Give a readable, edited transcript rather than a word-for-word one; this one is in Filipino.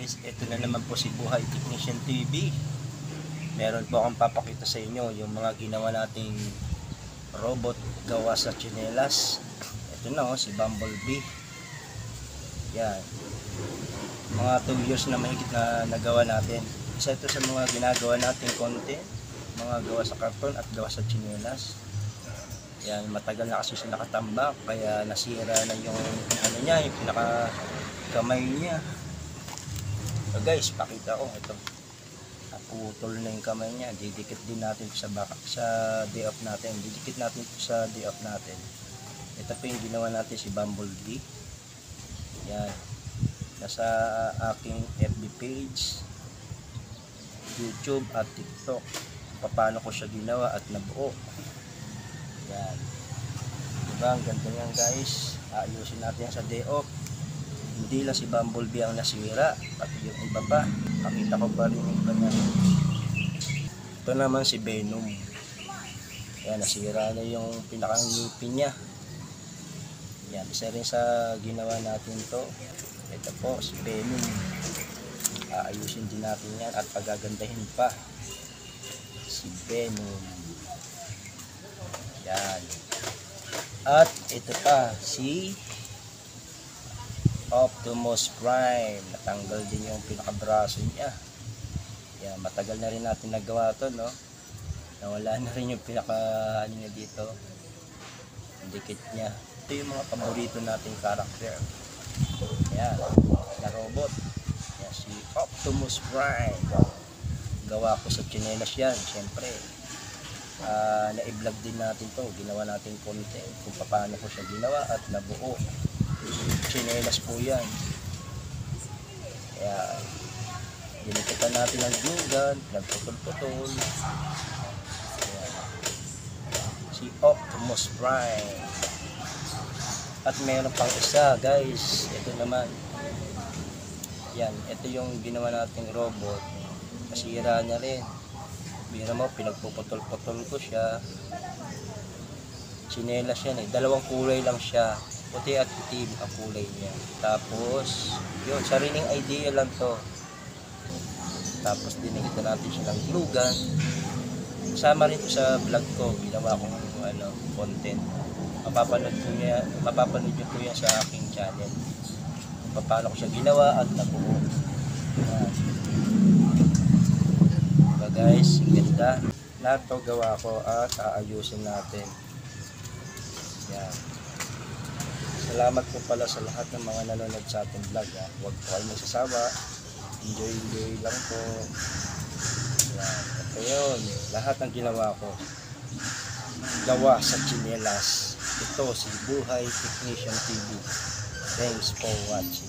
guys, ito na naman po si Buhay Technician TV. Meron po akong papakita sa inyo yung mga ginawa nating robot gawa sa tsinelas. Ito na si Bumblebee. Yan. Mga 2 years na mahigit na nagawa natin. Isa ito sa mga ginagawa nating content, mga gawa sa karton at gawa sa tsinelas. Yan, matagal na kasi siya nakatambak, kaya nasira na yung ano niya, yung pinaka kamay niya. So guys, pakita ko ito. Naputol na yung kamay niya. Didikit din natin sa day off natin. Didikit natin ito sa day off natin. Ito po yung ginawa natin si Bumblebee. Yan. Nasa aking FB page, YouTube at TikTok. Paano ko siya ginawa at nabuo. Yan. Diba? Ang ganda niyan guys. Ayusin natin yan sa day off. Hindi lang si Bumblebee ang nasira, pati yung iba pa. Pakita ko pa rin yung iba na. Ito naman si Venom. Yan, nasira na yung pinakang ngipin niya. Yan, isa rin sa ginawa natin to. Ito po si Venom. Aayusin din natin yan at pagagandahin pa. Si Venom. Yan. At ito pa si Optimus Prime. Natanggal din yung pinakabraso niya. Yan, matagal na rin natin nagawa to, no? Nawala na rin yung pinaka ano niya dito. Dikit niya. Ito yung mga paborito nating karakter. Yan, na robot. Yan, si Optimus Prime. Gawa ko sa tsinelas yan, syempre. Na-i-vlog din natin to. Ginawa natin content kung paano ko siya ginawa at nabuo. Tsinelas po yan. Kaya dinikitan natin ang glue gun, nagputol-putol. Si Optimus Prime. At meron pang isa guys. Ito naman. Yan, ito yung ginawa nating robot. Nasira niya rin. Bira mo, pinagpuputol-putol ko siya. Tsinelas yan eh. Dalawang kulay lang siya. Puti at itim ang kulay niya. Tapos, yun, sariling idea lang to. Tapos, dinikitan natin siya ng glue gun. Kasama rin to sa vlog ko. Ginawa kong content. Mapapanood nyo po yan sa aking channel. Kung paano ko siya ginawa at nabuo. Yan. Diba guys, ang ganda. Lahat to gawa ko at aayusin natin. Yan. Salamat po pala sa lahat ng mga nanonood sa ating vlog. Huwag po kayo magsasawa. Enjoy lang po. Yan. Ito yun. Lahat ng ginawa ko gawa sa tsinelas. Ito si Buhay Technician TV. Thanks for watching.